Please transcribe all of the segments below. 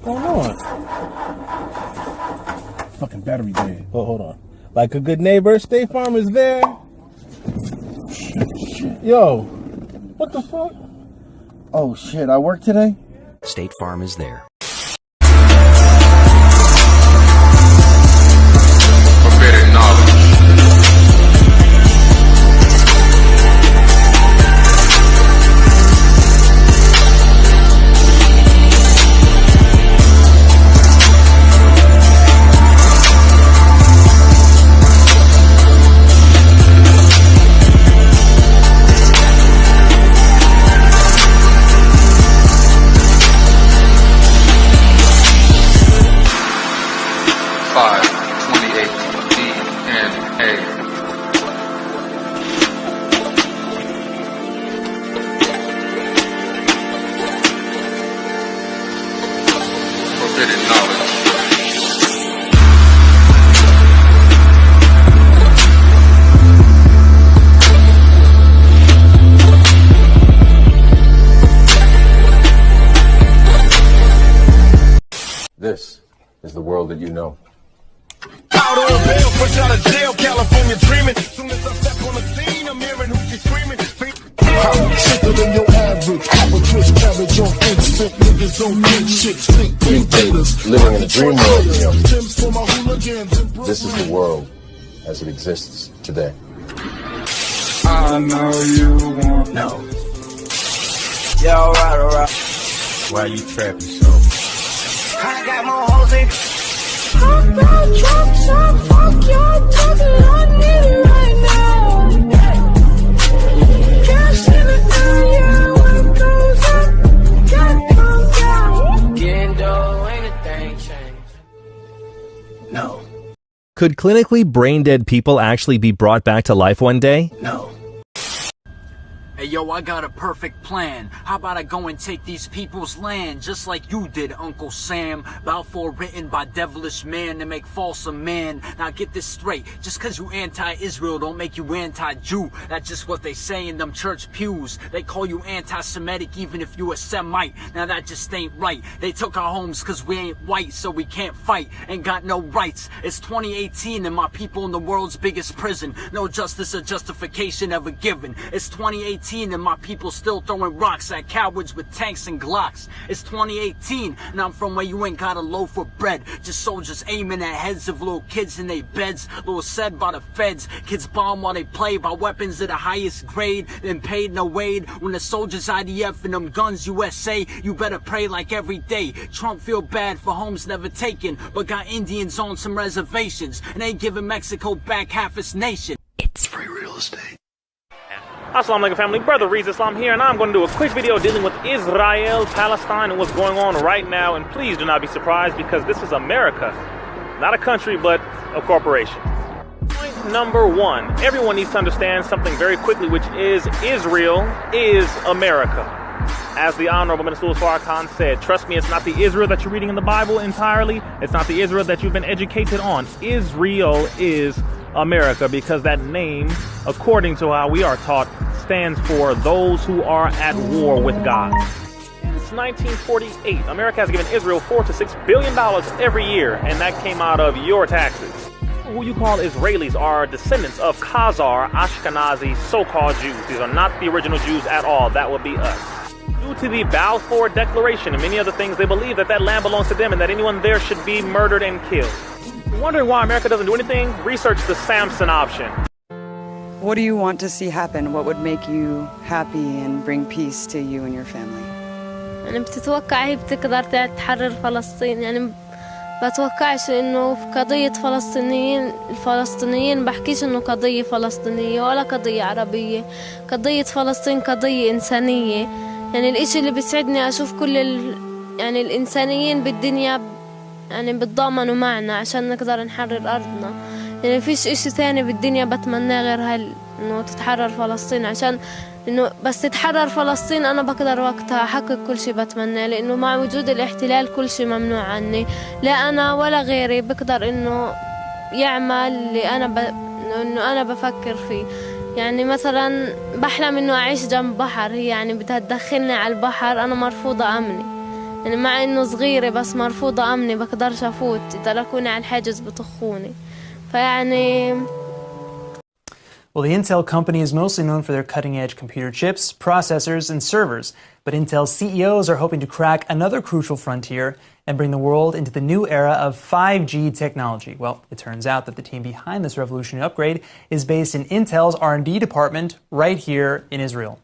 What's going on? Fucking battery dead. Oh, hold on. Like a good neighbor, State Farm is there. Shit. Yo, what the fuck? Oh shit, I work today? State Farm is there. Forbidden knowledge. This is the world that you know. Out on bail, fresh out of jail, California dreaming. Soon as I step on the scene, I'm hearing who she's screaming. Sicker than your average, have a twist cabbage on instant, niggas on good shit, think Living in a dream world, you know. This is the world as it exists today. I know you want No. Yeah, alright. Why you trapping so? I got more hoes in. I got trucks, so fuck y'all talking on me right now. Cash in the area, when it goes up, can't come down. Getting dough, ain't a thing changed. No. Could clinically brain-dead people actually be brought back to life one day? No. Hey yo, I got a perfect plan. How about I go and take these people's land, just like you did, Uncle Sam. Balfour written by devilish man to make false a man. Now get this straight, just cause you anti-Israel don't make you anti-Jew. That's just what they say in them church pews. They call you anti-Semitic even if you a Semite. Now that just ain't right. They took our homes cause we ain't white, so we can't fight. Ain't got no rights. It's 2018 and my people in the world's biggest prison. No justice or justification ever given. It's 2018 and my people still throwing rocks at cowards with tanks and Glocks. It's 2018 and I'm from where you ain't got a loaf of bread. Just soldiers aiming at heads of little kids in their beds. Little said by the feds. Kids bomb while they play by weapons of the highest grade. Then paid no aid. When the soldiers IDF and them guns USA, you better pray like every day. Trump feel bad for homes never taken, but got Indians on some reservations and ain't giving Mexico back half its nation. It's free real estate. Assalamu alaikum family, Brother Reez Islam here, and I'm going to do a quick video dealing with Israel, Palestine, and what's going on right now. And please do not be surprised because this is America. Not a country, but a corporation. Point number one, everyone needs to understand something very quickly, which is Israel is America. As the Honorable Minister Farrakhan said, trust me, it's not the Israel that you're reading in the Bible entirely. It's not the Israel that you've been educated on. Israel is America, because that name, according to how we are taught, stands for those who are at war with God. Since 1948, America has given Israel $4 to $6 billion every year, and that came out of your taxes. Who you call Israelis are descendants of Khazar, Ashkenazi, so-called Jews. These are not the original Jews at all. That would be us. Due to the Balfour Declaration and many other things, they believe that that land belongs to them and that anyone there should be murdered and killed. Wondering why America doesn't do anything? Research the Samson option. What do you want to see happen? What would make you happy and bring peace to you and your family? يعني بتتوقع هي بتقدر تحرر فلسطين؟ يعني بتوقعش انه في قضية الفلسطينيين بحكيش انه قضية فلسطينية ولا قضية عربية. قضية فلسطين قضية إنسانية. يعني الاشي اللي بيسعدني اشوف كل يعني الإنسانيين بالدنيا يعني بتضامنوا معنا عشان نقدر نحرر أرضنا. يعني فيش إشي ثاني بالدنيا بتمناه غير إنه تتحرر فلسطين، عشان إنه بس تتحرر فلسطين أنا بقدر وقتها أحقق كل شي بتمناه، لأنه مع وجود الاحتلال كل شي ممنوع عني. لا أنا ولا غيري بقدر إنه يعمل اللي إنه أنا بفكر فيه. يعني مثلا بحلم إنه أعيش جنب بحر، هي يعني بدها تدخلني على البحر، أنا مرفوضة أمني. يعني مع إنه صغيرة بس مرفوضة أمني بقدرش أفوت، إذا لكوني على الحاجز بطخوني. فيعني Well, the Intel company is mostly known for their cutting-edge computer chips, processors, and servers, but Intel's CEOs are hoping to crack another crucial frontier and bring the world into the new era of 5G technology. Well, it turns out that the team behind this revolutionary upgrade is based in Intel's R&D department right here in Israel.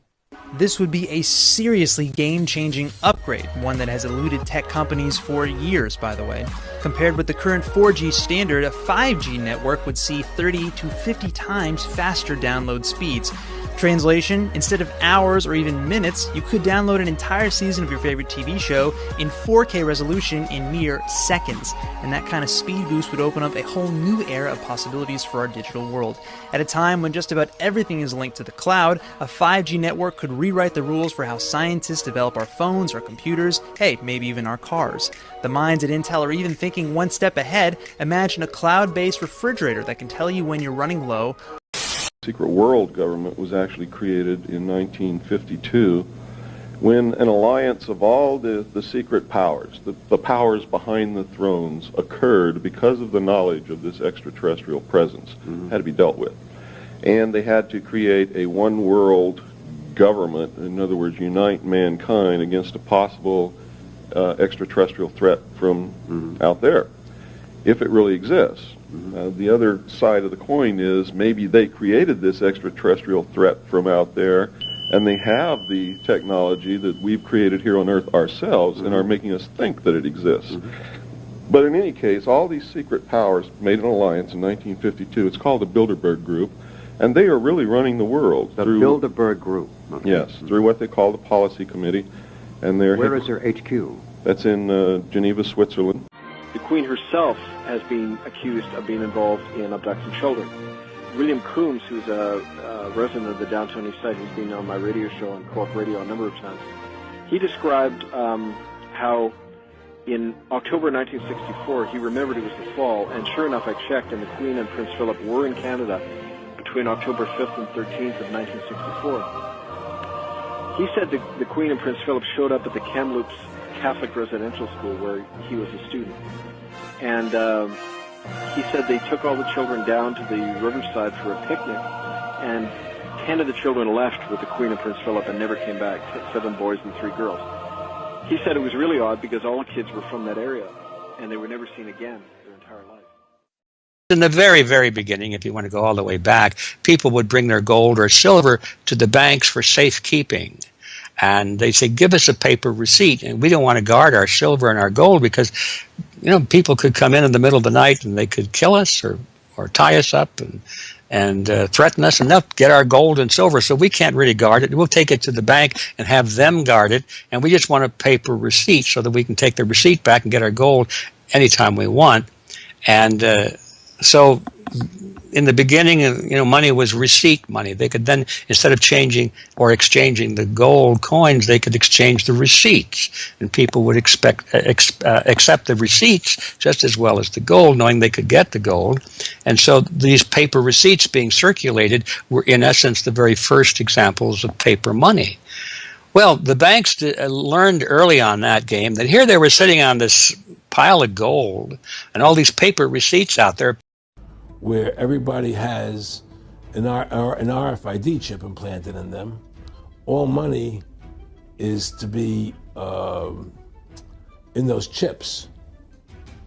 This would be a seriously game-changing upgrade, one that has eluded tech companies for years, by the way. Compared with the current 4G standard, a 5G network would see 30 to 50 times faster download speeds. Translation, instead of hours or even minutes, you could download an entire season of your favorite TV show in 4K resolution in mere seconds. And that kind of speed boost would open up a whole new era of possibilities for our digital world. At a time when just about everything is linked to the cloud, a 5G network could rewrite the rules for how scientists develop our phones, our computers, hey, maybe even our cars. The minds at Intel are even thinking one step ahead. Imagine a cloud-based refrigerator that can tell you when you're running low. Secret world government was actually created in 1952 when an alliance of all the secret powers, the powers behind the thrones, occurred because of the knowledge of this extraterrestrial presence, had to be dealt with. And they had to create a one world government, in other words, unite mankind against a possible extraterrestrial threat from out there, if it really exists. The other side of the coin is maybe they created this extraterrestrial threat from out there, and they have the technology that we've created here on Earth ourselves and are making us think that it exists. But in any case, all these secret powers made an alliance in 1952. It's called the Bilderberg Group, and they are really running the world. The Bilderberg Group. Okay. Yes, through what they call the Policy Committee. And where is their HQ? That's in Geneva, Switzerland. The Queen herself has been accused of being involved in abducting children. William Coombs, who's a resident of the downtown east side, who's been on my radio show on Co-op Radio a number of times, he described how in October 1964, he remembered it was the fall, and sure enough, I checked, and the Queen and Prince Philip were in Canada between October 5th and 13th of 1964. He said the Queen and Prince Philip showed up at the Kamloops Catholic Residential School where he was a student. And he said they took all the children down to the riverside for a picnic, and 10 of the children left with the Queen and Prince Philip and never came back, 7 boys and 3 girls. He said it was really odd because all the kids were from that area, and they were never seen again their entire life. In the very, very beginning, if you want to go all the way back, people would bring their gold or silver to the banks for safekeeping. And they say, give us a paper receipt. And we don't want to guard our silver and our gold because, you know, people could come in the middle of the night and they could kill us or tie us up and threaten us, and they'll get our gold and silver. So we can't really guard it. We'll take it to the bank and have them guard it. And we just want a paper receipt so that we can take the receipt back and get our gold anytime we want. And so in the beginning, you know, money was receipt money. They could then, instead of changing or exchanging the gold coins, they could exchange the receipts, and people would accept the receipts just as well as the gold, knowing they could get the gold. And so these paper receipts being circulated were, in essence, the very first examples of paper money. Well, the banks learned early on that game that here they were sitting on this pile of gold and all these paper receipts out there, where everybody has an RFID chip implanted in them. All money is to be in those chips,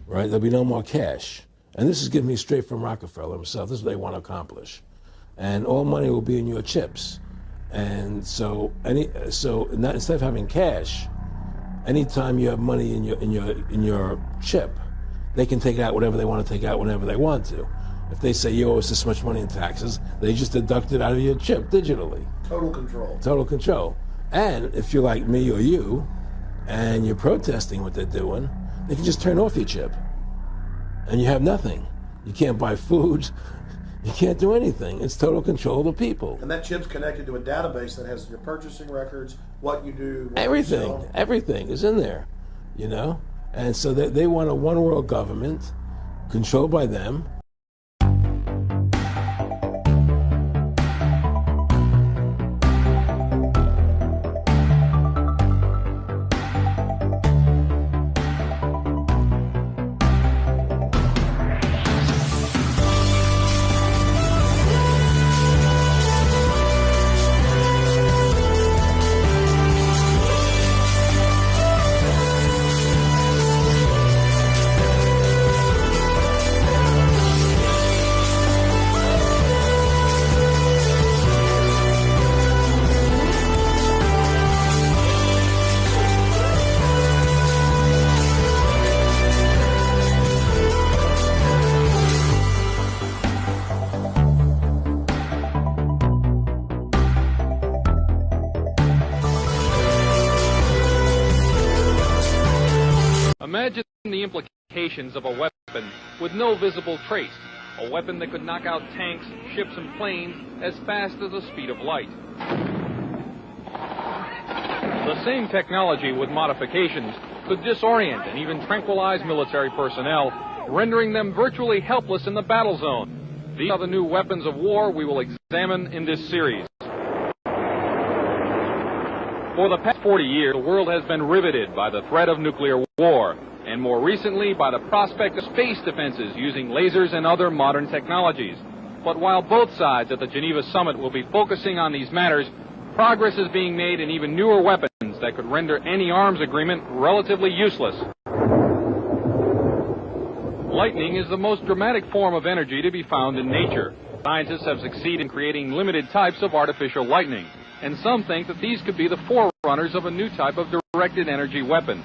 right? There'll be no more cash. And this is given me straight from Rockefeller himself. This is what they want to accomplish. And all money will be in your chips. And so instead of having cash, anytime you have money in your chip, they can take out whatever they want to take out whenever they want to. If they say you owe us this much money in taxes, they just deduct it out of your chip digitally. Total control. Total control. And if you're like me or you, and you're protesting what they're doing, they can just turn off your chip. And you have nothing. You can't buy food. You can't do anything. It's total control of the people. And that chip's connected to a database that has your purchasing records, what you do, what everything. you sell. Everything is in there, you know? And so they want a one world government controlled by them. Imagine the implications of a weapon with no visible trace. A weapon that could knock out tanks, ships, and planes as fast as the speed of light. The same technology with modifications could disorient and even tranquilize military personnel, rendering them virtually helpless in the battle zone. These are the new weapons of war we will examine in this series. For the past 40 years, the world has been riveted by the threat of nuclear war, and more recently by the prospect of space defenses using lasers and other modern technologies. But while both sides at the Geneva summit will be focusing on these matters, progress is being made in even newer weapons that could render any arms agreement relatively useless. Lightning is the most dramatic form of energy to be found in nature. Scientists have succeeded in creating limited types of artificial lightning, and some think that these could be the forerunners of a new type of directed energy weapon.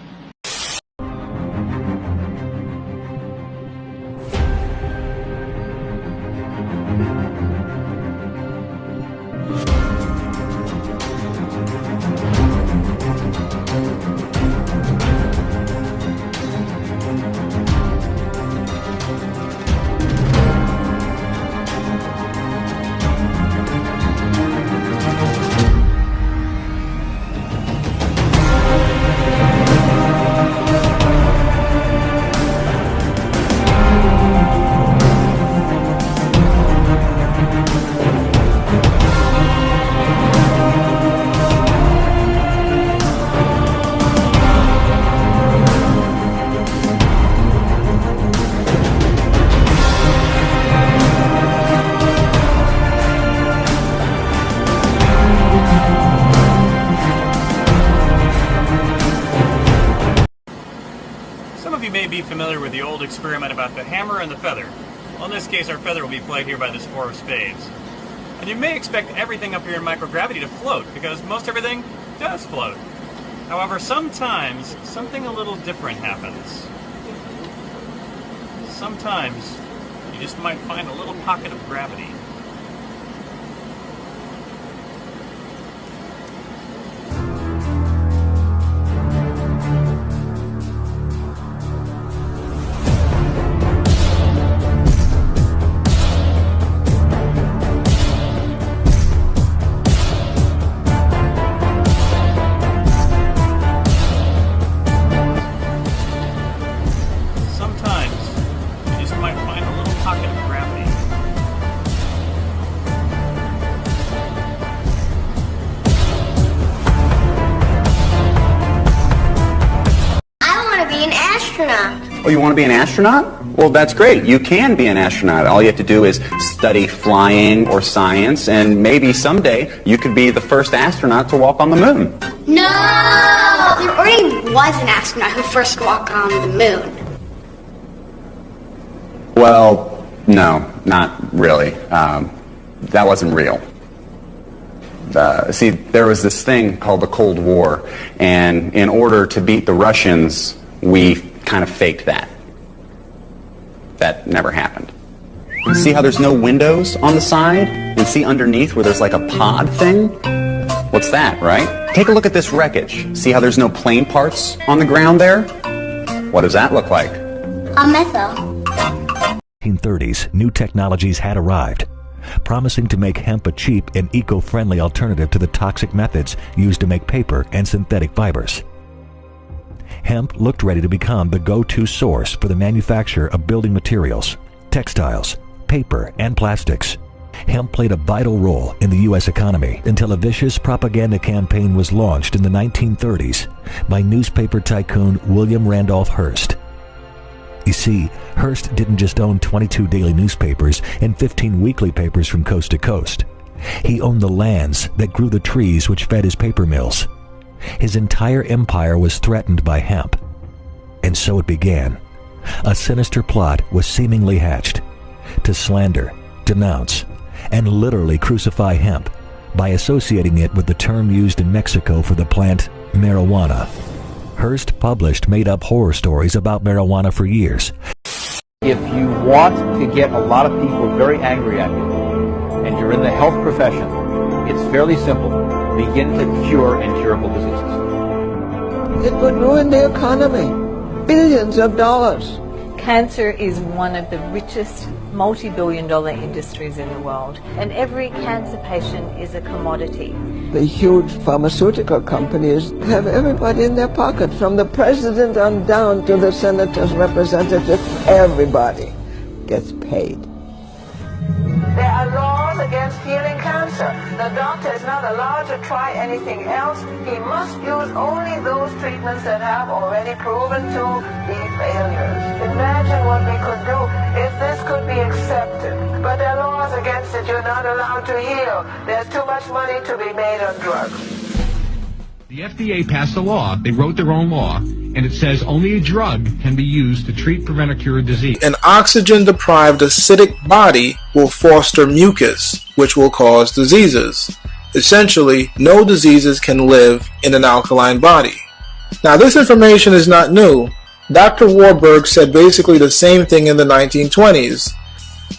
Familiar with the old experiment about the hammer and the feather. Well, in this case, our feather will be played here by this four of spades. And you may expect everything up here in microgravity to float, because most everything does float. However, sometimes something a little different happens. Sometimes you just might find a little pocket of gravity. Oh, you want to be an astronaut? Well, that's great. You can be an astronaut. All you have to do is study flying or science, and maybe someday you could be the first astronaut to walk on the moon. No! There already was an astronaut who first walked on the moon. Well, no, not really. That wasn't real. See, there was this thing called the Cold War, and in order to beat the Russians, we kind of faked that. That never happened. See how there's no windows on the side? And see underneath where there's like a pod thing? What's that, right? Take a look at this wreckage. See how there's no plane parts on the ground there? What does that look like? A methyl. 1930s, new technologies had arrived, promising to make hemp a cheap and eco-friendly alternative to the toxic methods used to make paper and synthetic fibers. Hemp looked ready to become the go-to source for the manufacture of building materials, textiles, paper, and plastics. Hemp played a vital role in the U.S. economy until a vicious propaganda campaign was launched in the 1930s by newspaper tycoon William Randolph Hearst. You see, Hearst didn't just own 22 daily newspapers and 15 weekly papers from coast to coast. He owned the lands that grew the trees which fed his paper mills. His entire empire was threatened by hemp. And so it began. A sinister plot was seemingly hatched to slander, denounce, and literally crucify hemp by associating it with the term used in Mexico for the plant marijuana. Hearst published made-up horror stories about marijuana for years. If you want to get a lot of people very angry at you, and you're in the health profession, it's fairly simple. Begin to cure incurable diseases. It would ruin the economy. billions of dollars. Cancer is one of the richest multi-billion-dollar industries in the world, and every cancer patient is a commodity. The huge pharmaceutical companies have everybody in their pocket, from the president on down to the senator's representative. Everybody gets paid. There are laws against healing cancer. The doctor is not allowed to try anything else. He must use only those treatments that have already proven to be failures. Imagine what we could do if this could be accepted. But there are laws against it. You're not allowed to heal. There's too much money to be made on drugs. The FDA passed a law. They wrote their own law, and it says only a drug can be used to treat, prevent, or cure a disease. An oxygen-deprived acidic body will foster mucus, which will cause diseases. Essentially, no diseases can live in an alkaline body. Now, this information is not new. Dr. Warburg said basically the same thing in the 1920s.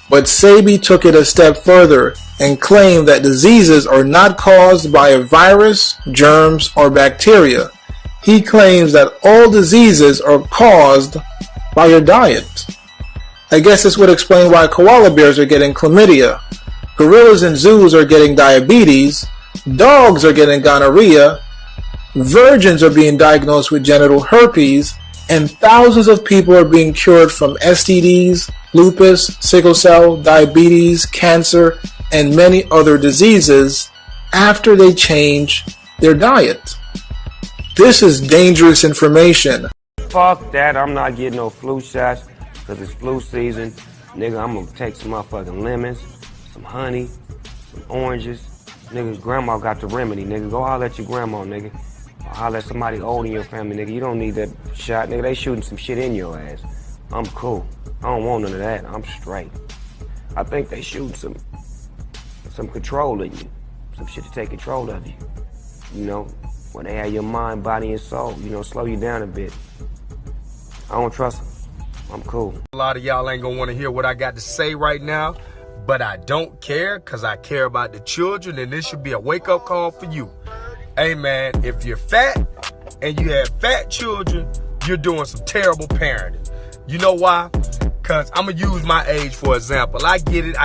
But Sebi took it a step further and claimed that diseases are not caused by a virus, germs, or bacteria. He claims that all diseases are caused by your diet. I guess this would explain why koala bears are getting chlamydia, gorillas in zoos are getting diabetes, dogs are getting gonorrhea, virgins are being diagnosed with genital herpes, and thousands of people are being cured from STDs, lupus, sickle cell, diabetes, cancer, and many other diseases after they change their diet. This is dangerous information. Fuck that, I'm not getting no flu shots because it's flu season. Nigga, I'm gonna take some motherfucking lemons, some honey, some oranges. Nigga, grandma got the remedy, nigga. Go holler at your grandma, nigga. Or holler at somebody old in your family, nigga. You don't need that shot, nigga. They shooting some shit in your ass. I'm cool. I don't want none of that. I'm straight. I think they shooting some control in you. Some shit to take control of you. You know, when they have your mind, body, and soul, you know, slow you down a bit. I don't trust them. I'm cool. A lot of y'all ain't gonna want to hear what I got to say right now, but I don't care because I care about the children, and this should be a wake-up call for you. Hey, man, if you're fat and you have fat children, you're doing some terrible parenting. You know why? Because I'm going to use my age for example. I get it.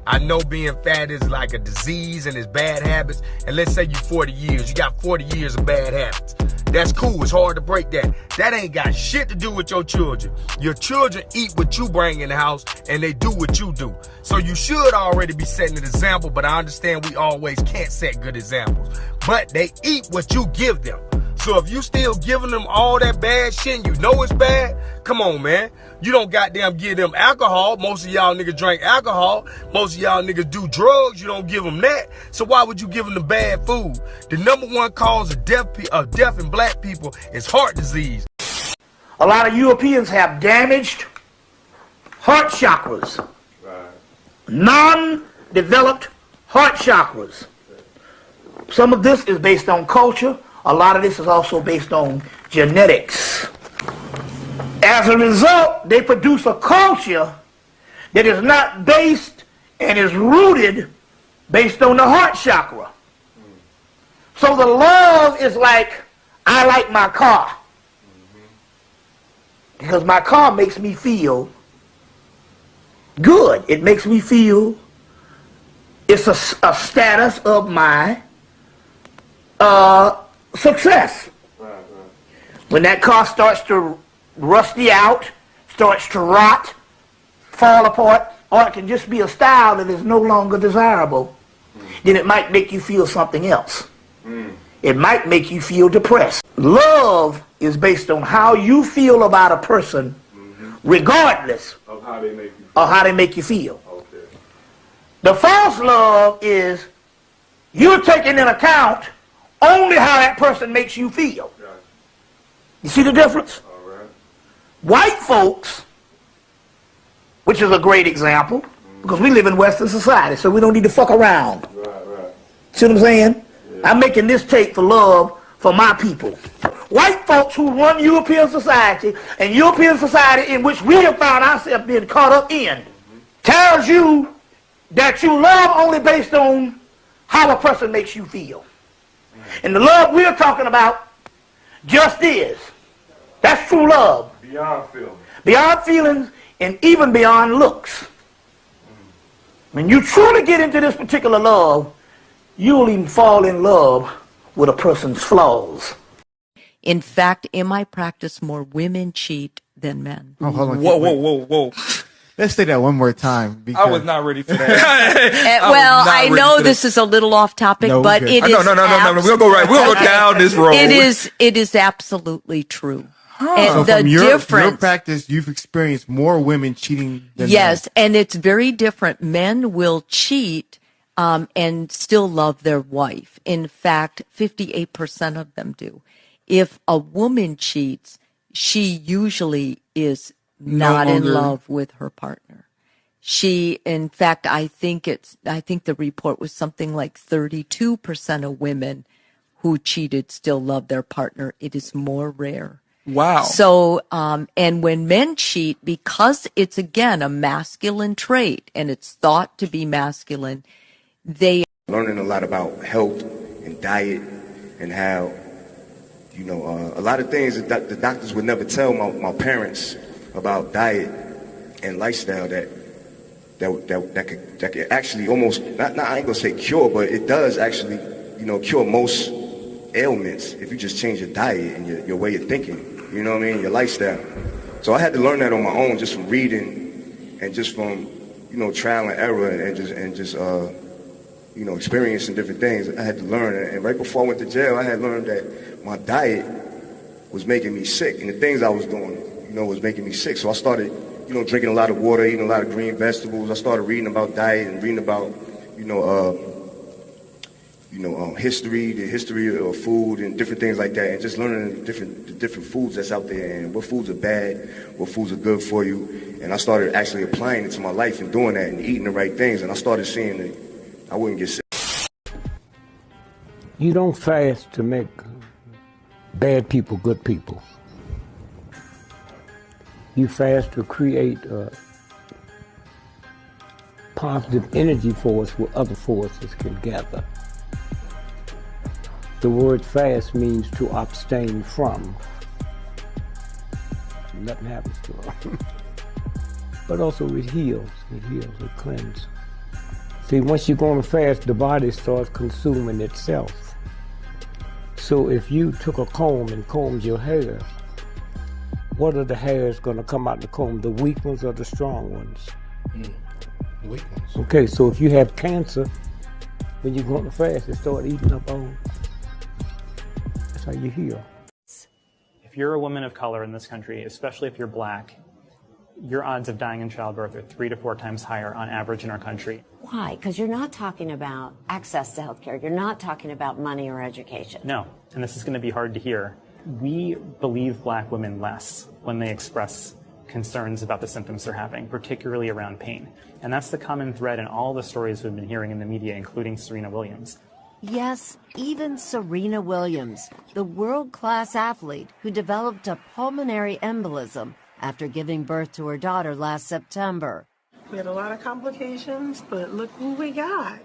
I know being fat is like a disease and it's bad habits. And let's say you're 40 years. You got 40 years of bad habits. That's cool. It's hard to break that. That ain't got shit to do with your children. Your children eat what you bring in the house and they do what you do. So you should already be setting an example, but I understand we always can't set good examples. But they eat what you give them. So if you still giving them all that bad shit and you know it's bad, come on, man. You don't goddamn give them alcohol. Most of y'all niggas drink alcohol. Most of y'all niggas do drugs. You don't give them that. So why would you give them the bad food? The number one cause of deaf and black people is heart disease. A lot of Europeans have damaged heart chakras. Non-developed heart chakras. Some of this is based on culture. A lot of this is also based on genetics. As a result, they produce a culture that is not based and is rooted based on the heart chakra. So the love is like, I like my car. Because my car makes me feel good. It makes me feel it's a status of my success. When that car starts to rusty out, starts to rot, fall apart, or it can just be a style that is no longer desirable, then it might make you feel something else. It might make you feel depressed. Love is based on how you feel about a person, regardless of how they make you feel. Okay. The false love is you're taking into account only how that person makes you feel. You see the difference? White folks, which is a great example, because we live in Western society, so we don't need to fuck around. See what I'm saying? I'm making this tape for love for my people. White folks who run European society, and European society in which we have found ourselves being caught up in, tells you that you love only based on how a person makes you feel. And the love we're talking about just is. That's true love. Beyond feelings. Beyond feelings and even beyond looks. When you truly get into this particular love, you'll even fall in love with a person's flaws. In fact, in my practice, more women cheat than men. Oh, hold on. Whoa. Let's say that one more time. I was not ready for that. Well, I know this is a little off topic, No, but good. it is. No. We'll go right. We'll go down this road. It is absolutely true. And So the from your difference. practice, you've experienced more women cheating than Yes, and it's very different. Men will cheat and still love their wife. In fact, 58% of them do. If a woman cheats, she usually is not in love with her partner. She, in fact, I think the report was something like 32% of women who cheated still love their partner. It is more rare. Wow. So, and when men cheat, because it's again a masculine trait and it's thought to be masculine, they learning a lot about health and diet and how, you know, a lot of things that the doctors would never tell my parents about diet and lifestyle that could actually almost not I ain't gonna say cure, but it does actually, you know, cure most ailments if you just change your diet and your way of thinking. You know what I mean? Your lifestyle. So I had to learn that on my own, just from reading and just from, you know, trial and error and just you know, experiencing different things. I had to learn. And right before I went to jail, I had learned that my diet was making me sick, and the things I was doing, you know, was making me sick. So I started, you know, drinking a lot of water, eating a lot of green vegetables. I started reading about diet and reading about, history, the history of food and different things like that, and just learning the different foods that's out there and what foods are bad, what foods are good for you. And I started actually applying it to my life and doing that and eating the right things. And I started seeing that I wouldn't get sick. You don't fast to make bad people good people. You fast to create a positive energy force where other forces can gather. The word fast means to abstain from. Nothing happens to them. But also it heals, it cleanses. See, once you go on a fast, the body starts consuming itself. So if you took a comb and combed your hair, what are the hairs going to come out the comb? The weak ones or the strong ones? The weak ones. Okay, so if you have cancer, when you go on a fast, it starts eating up all. That's how you heal. If you're a woman of color in this country, especially if you're black, your odds of dying in childbirth are 3 to 4 times higher on average in our country. Why? Because you're not talking about access to health care. You're not talking about money or education. No, and this is going to be hard to hear. We believe black women less when they express concerns about the symptoms they're having, particularly around pain. And that's the common thread in all the stories we've been hearing in the media, including Serena Williams. Yes, even Serena Williams, the world-class athlete who developed a pulmonary embolism after giving birth to her daughter last September. We had a lot of complications, but look who we got.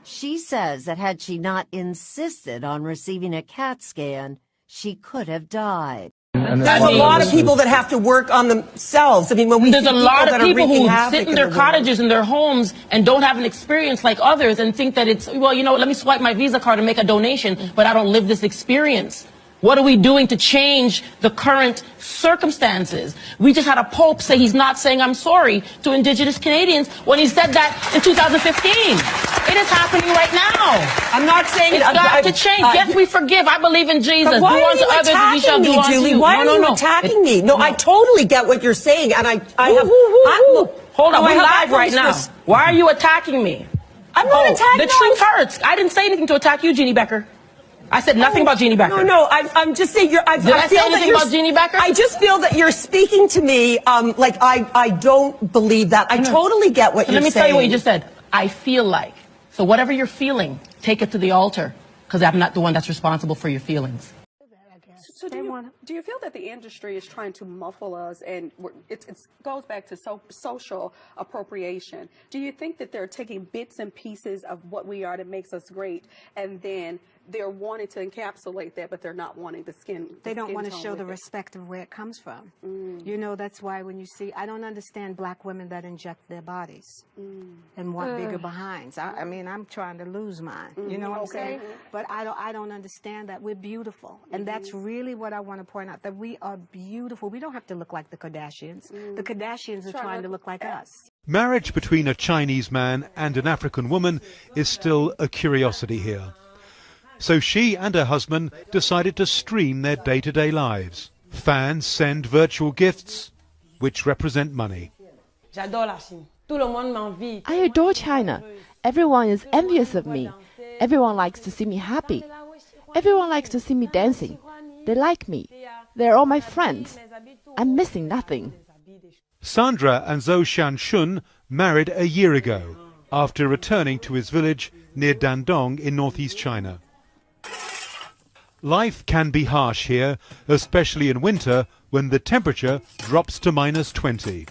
She says that had she not insisted on receiving a CAT scan, she could have died. There's a lot of people that have to work on themselves. I mean, when we there's see a lot of people who havoc sit in their cottages in their homes and don't have an experience like others and think that it's, well, you know, let me swipe my Visa card and make a donation, but I don't live this experience. What are we doing to change the current circumstances? We just had a Pope say he's not saying I'm sorry to Indigenous Canadians when he said that in 2015. It is happening right now. I'm not saying it's got to change. Yes, we forgive. I believe in Jesus. But why do are unto you others as we shall attacking do me, unto Julie? you. Why are you attacking me? No, I totally get what you're saying, and I have. Hold on, I we're have live right now. Why are you attacking me? I'm not attacking. The truth hurts. I didn't say anything to attack you, Jeannie Becker. I said nothing about Jeannie Becker. No, I'm just saying Did I say anything about Jeannie Becker? I just feel that you're speaking to me like I don't believe that. I totally get what you're saying. Let me tell you what you just said. I feel like. So whatever you're feeling, take it to the altar, because I'm not the one that's responsible for your feelings. So do you feel that the industry is trying to muffle us, and it goes back to social appropriation? Do you think that they're taking bits and pieces of what we are that makes us great and then they're wanting to encapsulate that, but they're not wanting the skin. They don't want to tone show with the it. respect of where it comes from. You know, that's why when you see, I don't understand black women that inject their bodies and want bigger behinds. I mean, I'm trying to lose mine. You know what I'm saying? But I don't understand that. We're beautiful. And that's really what I want to point out, that we are beautiful. We don't have to look like the Kardashians. The Kardashians are trying to look like us. Marriage between a Chinese man and an African woman is still a curiosity here. So she and her husband decided to stream their day-to-day lives. Fans send virtual gifts, which represent money. I adore China. Everyone is envious of me. Everyone likes to see me happy. Everyone likes to see me dancing. They like me. They're all my friends. I'm missing nothing. Sandra and Zhou Shanshun married a year ago, after returning to his village near Dandong in northeast China. Life can be harsh here, especially in winter when the temperature drops to -20.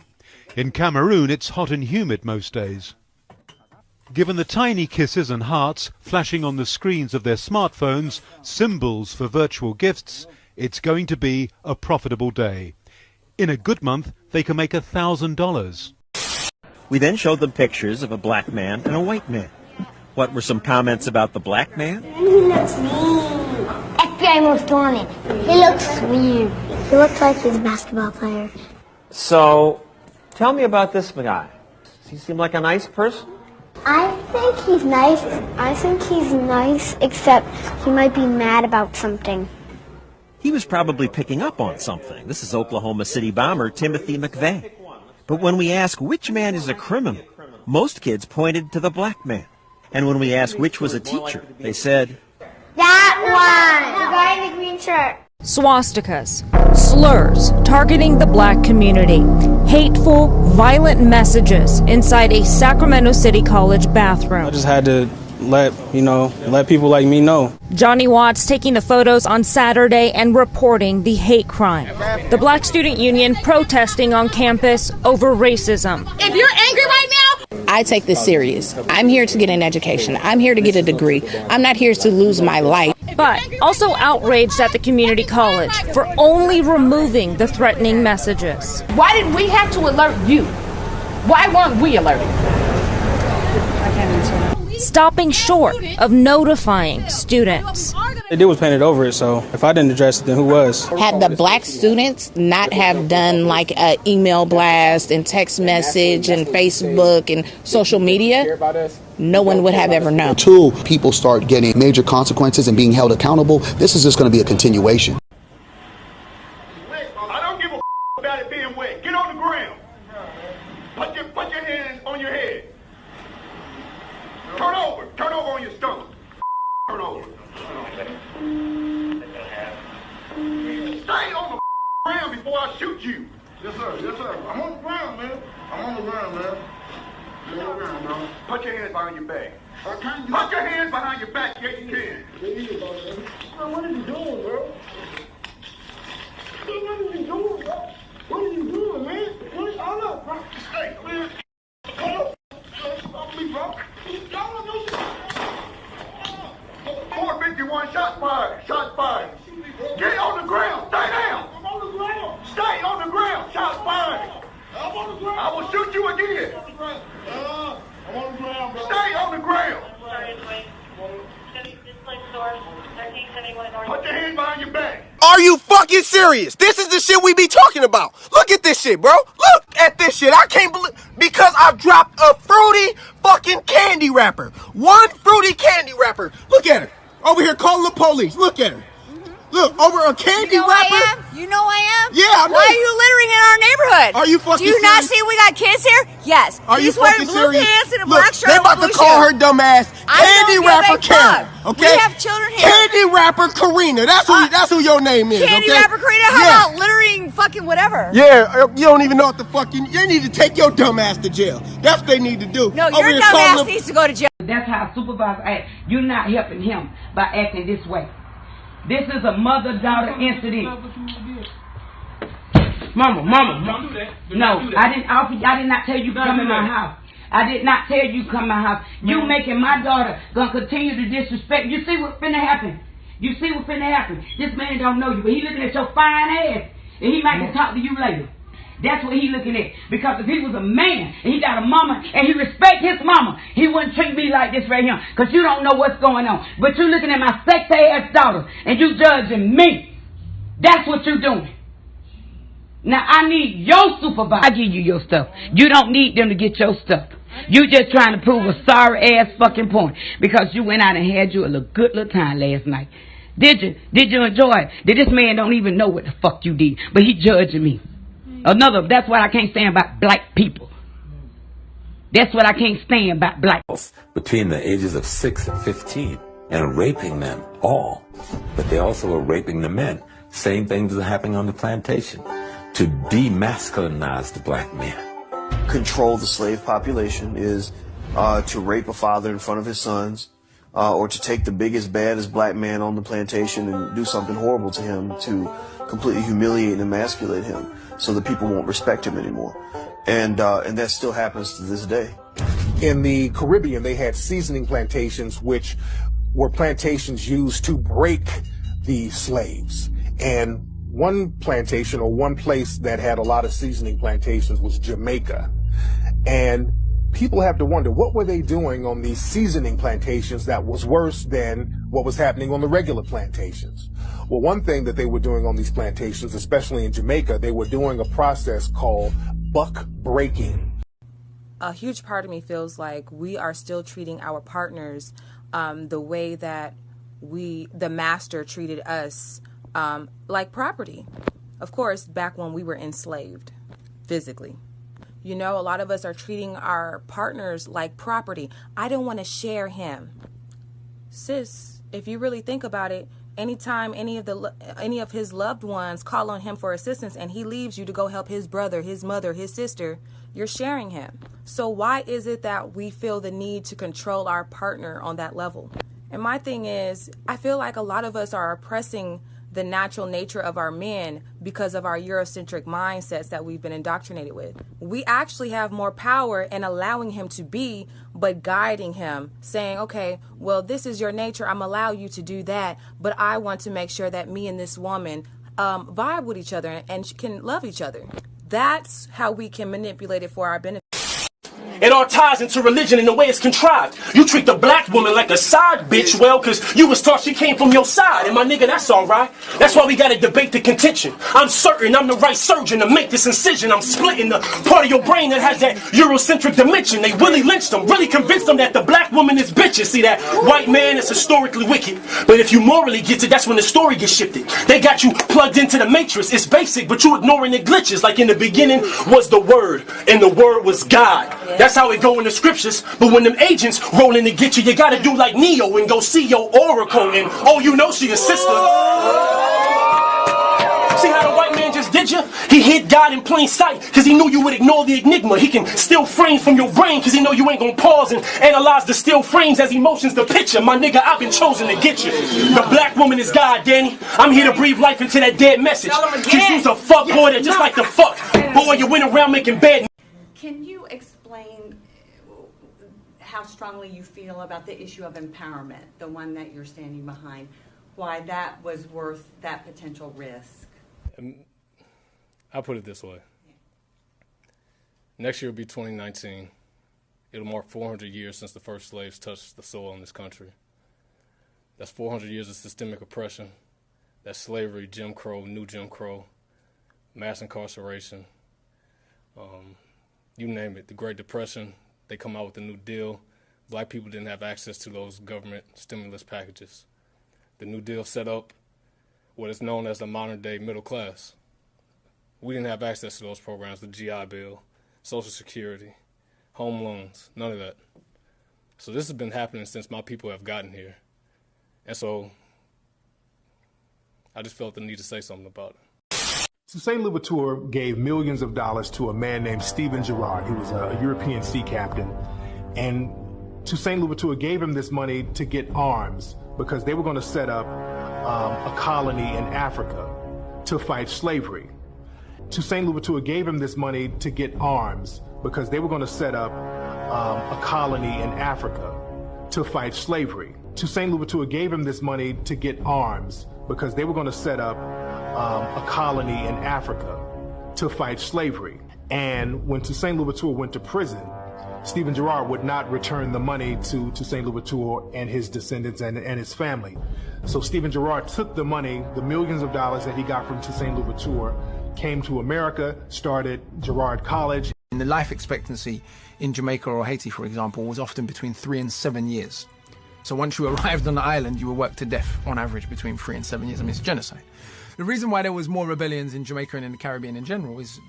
In Cameroon, it's hot and humid most days. Given the tiny kisses and hearts flashing on the screens of their smartphones, symbols for virtual gifts, it's going to be a profitable day. In a good month, they can make $1,000. We then showed them pictures of a black man and a white man. What were some comments about the black man? He looks mean. FBI most wanted. He looks weird. He looks like he's a basketball player. So, tell me about this guy. Does he seem like a nice person? I think he's nice. I think he's nice, except he might be mad about something. He was probably picking up on something. This is Oklahoma City bomber Timothy McVeigh. But when we ask which man is a criminal, most kids pointed to the black man. And when we asked which was a teacher, they said, That one! The guy in the green shirt. Swastikas, slurs targeting the black community, hateful, violent messages inside a Sacramento City College bathroom. I just had to let people like me know. Johnny Watts taking the photos on Saturday and reporting the hate crime. The Black Student Union protesting on campus over racism. If you're angry right now, I take this serious. I'm here to get an education. I'm here to get a degree. I'm not here to lose my life. But also outraged at the community college for only removing the threatening messages. Why did we have to alert you? Why weren't we alerted? Stopping short of notifying students. They was painted over it, so if I didn't address it, then who was? Had the black students not have done like an email blast and text message and Facebook and social media, no one would have ever known. Until people start getting major consequences and being held accountable, this is just going to be a continuation. I don't give a about it being wet. Get on the ground. Put your hands on your head. Turn over on your stomach. Turn over. Stay on the ground before I shoot you. Yes, sir. Yes, sir. I'm on the ground, man. I'm on the ground, man. Put your hands behind your back. Put your hands behind your back, yes you can. Bro, what are you doing, bro? What are you doing, bro? What are you doing, man? Hold up, bro. Stay, man. Hold up. Stop me, bro. 451, shot fired. Shot fired. Get on the ground. Stay down. I'm on the ground. Stay on the ground. Shot fired. I'm on the ground. I will shoot you again. I'm on the ground, bro. Stay on the ground. Put your hands behind your back. Are you fucking serious? This is the shit we be talking about. Look at this shit, bro. Look at this shit. I can't believe, because I dropped a fruity fucking candy wrapper. One fruity candy wrapper. Look at her. Over here calling the police. Look at her. Look, over a candy wrapper. You know I am? Yeah, I know. Why are you littering in our neighborhood? Are you fucking Do you not serious? see we got kids here? Yes. Are you He's wearing fucking blue serious? pants and a Look, black shirt they about with to blue call shoes. her dumbass I candy don't give wrapper a Karen. fuck. Okay? We have children here. Candy wrapper Karina. That's who your name is. Candy okay? wrapper Karina? How about littering fucking whatever? Yeah, you don't even know what the fucking. They need to take your dumb ass to jail. That's what they need to do. No, Over your here dumb calling ass them- needs to go to jail. That's how a supervisor acts. You're not helping him by acting this way. This is a mother-daughter incident. Mama. No, I did not tell you to come in my house. I did not tell you to come to my house. You making my daughter gonna continue to disrespect. You see what's finna happen? You see what's finna happen? This man don't know you, but he looking at your fine ass, and he might can talk to you later. That's what he looking at. Because if he was a man, and he got a mama, and he respect his mama, he wouldn't treat me like this right here. Because you don't know what's going on. But you looking at my sex-ass daughter, and you judging me. That's what you doing. Now, I need your supervisor. I give you your stuff. You don't need them to get your stuff. You just trying to prove a sorry-ass fucking point. Because you went out and had you a good little time last night. Did you? Did you enjoy it? Did this man don't even know what the fuck you did. But he judging me. That's what I can't stand about black people. That's what I can't stand about black people. Between the ages of 6 and 15 and raping them all. But they also are raping the men. Same things are happening on the plantation. To demasculinize the black man. Control the slave population is to rape a father in front of his sons, or to take the biggest, baddest black man on the plantation and do something horrible to him to completely humiliate and emasculate him so that people won't respect him anymore. And that still happens to this day. In the Caribbean, they had seasoning plantations, which were plantations used to break the slaves. And one plantation or one place that had a lot of seasoning plantations was Jamaica. And people have to wonder, what were they doing on these seasoning plantations that was worse than what was happening on the regular plantations? Well, one thing that they were doing on these plantations, especially in Jamaica, they were doing a process called buck breaking. A huge part of me feels like we are still treating our partners the way that the master treated us, like property. Of course, back when we were enslaved physically. You know, a lot of us are treating our partners like property. I don't want to share him. Sis, if you really think about it, anytime any of his loved ones call on him for assistance and he leaves you to go help his brother, his mother, his sister, you're sharing him. So why is it that we feel the need to control our partner on that level? And my thing is, I feel like a lot of us are oppressing the natural nature of our men because of our Eurocentric mindsets that we've been indoctrinated with. We actually have more power in allowing him to be, but guiding him, saying, okay, well, this is your nature. I'm allow you to do that, but I want to make sure that me and this woman vibe with each other and can love each other. That's how we can manipulate it for our benefit. It all ties into religion and the way it's contrived. You treat the black woman like a side bitch, well, because you was taught she came from your side. And my nigga, that's all right. That's why we got to debate the contention. I'm certain I'm the right surgeon to make this incision. I'm splitting the part of your brain that has that Eurocentric dimension. They really lynched them, really convinced them that the black woman is bitches. See, that white man is historically wicked. But if you morally get it, that's when the story gets shifted. They got you plugged into the matrix. It's basic, but you ignoring the glitches. Like in the beginning was the word, and the word was God. That's how it go in the scriptures. But when them agents roll in to get you, you gotta do like Neo and go see your oracle. And oh, you know she a sister. See how the white man just did you? He hid God in plain sight because he knew you would ignore the enigma. He can steal frames from your brain because he know you ain't gonna pause and analyze the still frames as emotions the picture. My nigga, I've been chosen to get you. The black woman is God, Danny. I'm here to breathe life into that dead message. Cause you's a fuck boy that just like the fuck. Boy, you went around making bad. Can you explain how strongly you feel about the issue of empowerment, the one that you're standing behind, why that was worth that potential risk? I'll put it this way. Next year will be 2019. It'll mark 400 years since the first slaves touched the soil in this country. That's 400 years of systemic oppression. That's slavery, Jim Crow, new Jim Crow, mass incarceration, you name it, the Great Depression. They come out with a New Deal. Black people didn't have access to those government stimulus packages. The New Deal set up what is known as the modern-day middle class. We didn't have access to those programs, the GI Bill, Social Security, home loans, none of that. So this has been happening since my people have gotten here. And so I just felt the need to say something about it. St. Louverture gave millions of dollars to a man named Stephen Girard, who was a European sea captain. And St. Louverture gave him this money to get arms because they were going to set up a colony in Africa to fight slavery. St. Louverture gave him this money to get arms because they were going to set up a colony in Africa to fight slavery. Toussaint Louverture gave him this money to get arms because they were going to set up a colony in Africa to fight slavery. And when Toussaint Louverture went to prison, Stephen Girard would not return the money to Toussaint Louverture and his descendants and his family. So Stephen Girard took the money, the millions of dollars that he got from Toussaint Louverture, came to America, started Girard College. And the life expectancy in Jamaica or Haiti, for example, was often between 3 and 7 years. So once you arrived on the island, you were worked to death on average between 3 and 7 years. I mean, it's genocide. The reason why there was more rebellions in Jamaica and in the Caribbean in general is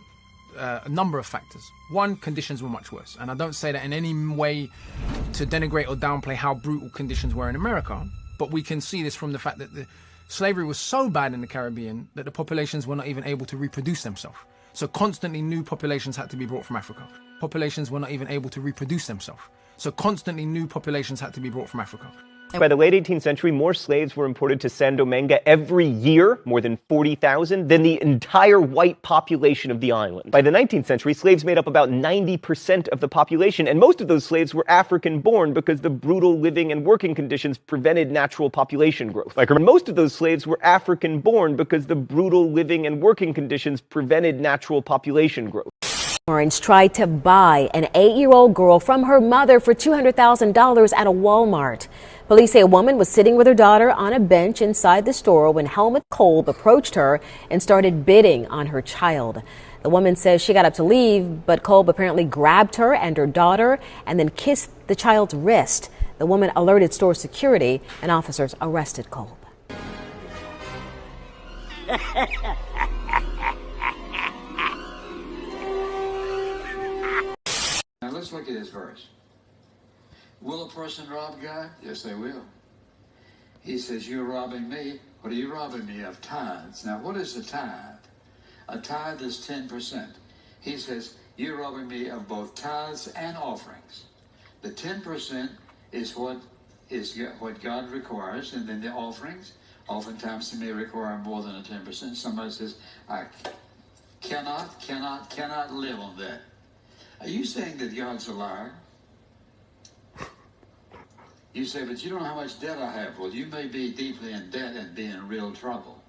a number of factors. One, conditions were much worse. And I don't say that in any way to denigrate or downplay how brutal conditions were in America, but we can see this from the fact that the slavery was so bad in the Caribbean that the populations were not even able to reproduce themselves. So constantly new populations had to be brought from Africa. Populations were not even able to reproduce themselves. So constantly new populations had to be brought from Africa. By the late 18th century, more slaves were imported to San Domingue every year, more than 40,000, than the entire white population of the island. By the 19th century, slaves made up about 90% of the population, and most of those slaves were African-born because the brutal living and working conditions prevented natural population growth. Most of those slaves were African-born because the brutal living and working conditions prevented natural population growth. Orange tried to buy an 8-year-old girl from her mother for $200,000 at a Walmart. Police say a woman was sitting with her daughter on a bench inside the store when Helmut Kolb approached her and started bidding on her child. The woman says she got up to leave, but Kolb apparently grabbed her and her daughter and then kissed the child's wrist. The woman alerted store security and officers arrested Kolb. Now let's look at this verse. Will a person rob God? Yes, they will. He says, you're robbing me. What are you robbing me of? Tithes. Now, what is a tithe? A tithe is 10%. He says, you're robbing me of both tithes and offerings. The 10% is what God requires, and then the offerings, oftentimes they may require more than a 10%. Somebody says, I cannot live on that. Are you saying that God's a liar? You say, but you don't know how much debt I have. Well, you may be deeply in debt and be in real trouble.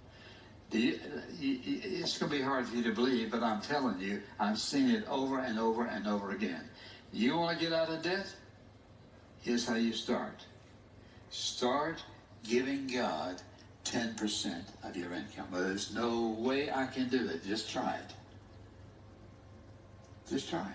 It's going to be hard for you to believe, but I'm telling you, I've seen it over and over and over again. You want to get out of debt? Here's how you start. Start giving God 10% of your income. Well, there's no way I can do it. Just try it. Just try it.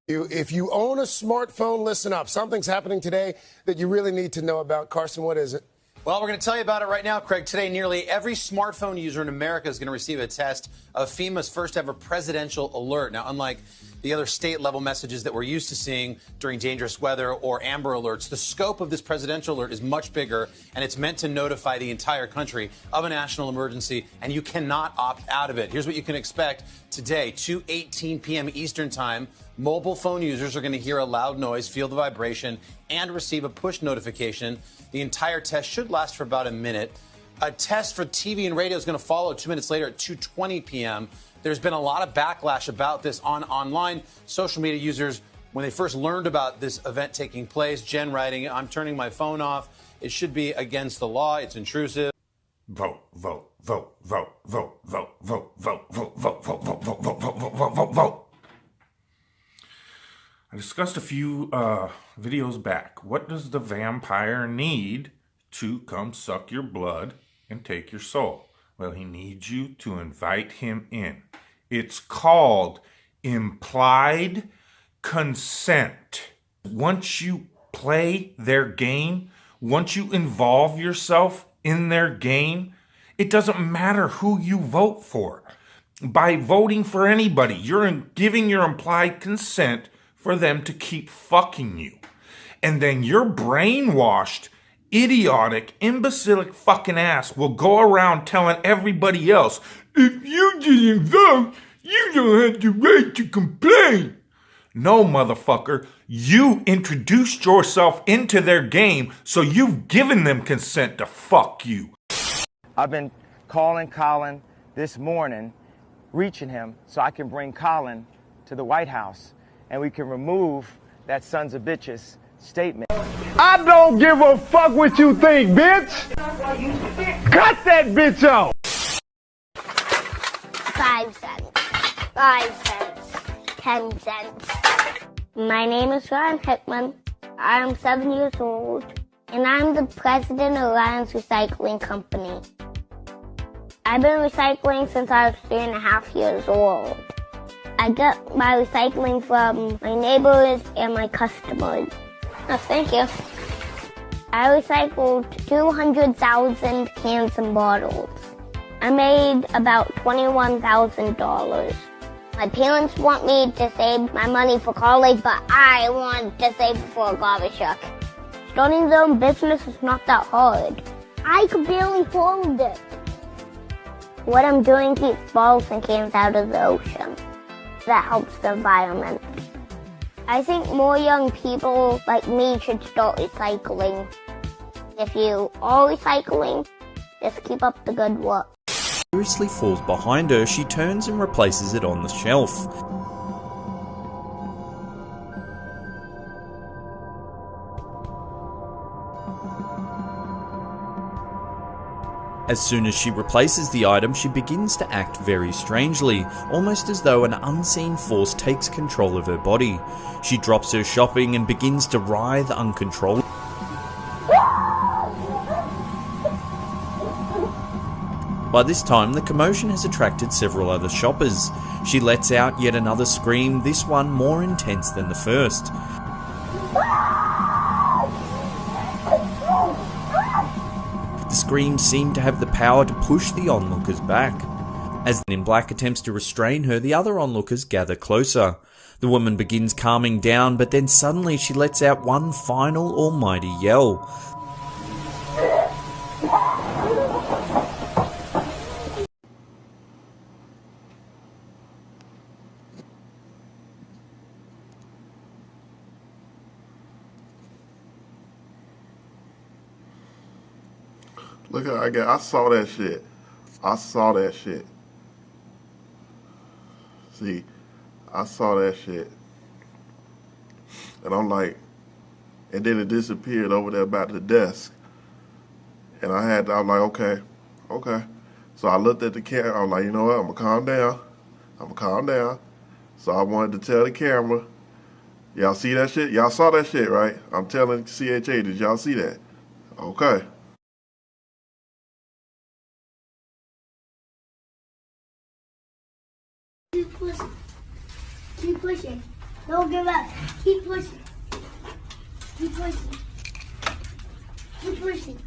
If you own a smartphone, listen up. Something's happening today that you really need to know about. Carson, what is it? Well, we're going to tell you about it right now, Craig. Today, nearly every smartphone user in America is going to receive a test of FEMA's first ever presidential alert. Now, unlike the other state-level messages that we're used to seeing during dangerous weather or Amber Alerts, the scope of this presidential alert is much bigger, and it's meant to notify the entire country of a national emergency, and you cannot opt out of it. Here's what you can expect today, 2:18 p.m. Eastern Time. Mobile phone users are going to hear a loud noise, feel the vibration, and receive a push notification. The entire test should last for about a minute. A test for TV and radio is going to follow 2 minutes later at 2:20 p.m. There's been a lot of backlash about this online. Social media users, when they first learned about this event taking place, Jen writing, I'm turning my phone off. It should be against the law. It's intrusive. Vote, vote, vote, vote, vote, vote, vote, vote, vote, vote, vote, vote, vote, vote, vote, vote, vote, vote, vote. I discussed a few videos back. What does the vampire need to come suck your blood and take your soul? Well, he needs you to invite him in. It's called implied consent. Once you play their game, once you involve yourself in their game, it doesn't matter who you vote for. By voting for anybody, you're giving your implied consent for them to keep fucking you. And then your brainwashed, idiotic, imbecilic fucking ass will go around telling everybody else, if you didn't vote, you don't have the right to complain. No, motherfucker, you introduced yourself into their game, so you've given them consent to fuck you. I've been calling Colin this morning, reaching him so I can bring Colin to the White House and we can remove that sons of bitches statement. I don't give a fuck what you think, bitch. Cut that bitch off. 5 cents. 5 cents. 10 cents. My name is Ron Hickman. I'm 7 years old, and I'm the president of Lions Recycling Company. I've been recycling since I was 3.5 years old. I get my recycling from my neighbors and my customers. Oh, thank you. I recycled 200,000 cans and bottles. I made about $21,000. My parents want me to save my money for college, but I want to save it for a garbage truck. Starting your own business is not that hard. I could barely hold it. What I'm doing keeps bottles and cans out of the ocean. That helps the environment. I think more young people like me should start recycling. If you are recycling, just keep up the good work. Seriously falls behind her, she turns and replaces it on the shelf. As soon as she replaces the item, she begins to act very strangely, almost as though an unseen force takes control of her body. She drops her shopping and begins to writhe uncontrollably. By this time, the commotion has attracted several other shoppers. She lets out yet another scream, this one more intense than the first. The screams seem to have the power to push the onlookers back. As the man in black attempts to restrain her, the other onlookers gather closer. The woman begins calming down, but then suddenly she lets out one final almighty yell. Look how I saw that shit. I saw that shit. See, I saw that shit. And I'm like, and then it disappeared over there by the desk. And I'm like, okay. So I looked at the camera. I'm like, you know what? I'm gonna calm down. So I wanted to tell the camera, y'all see that shit? Y'all saw that shit, right? I'm telling CHA, did y'all see that? Okay. Keep pushing. Keep pushing. Don't give up. Keep pushing. Keep pushing. Keep pushing.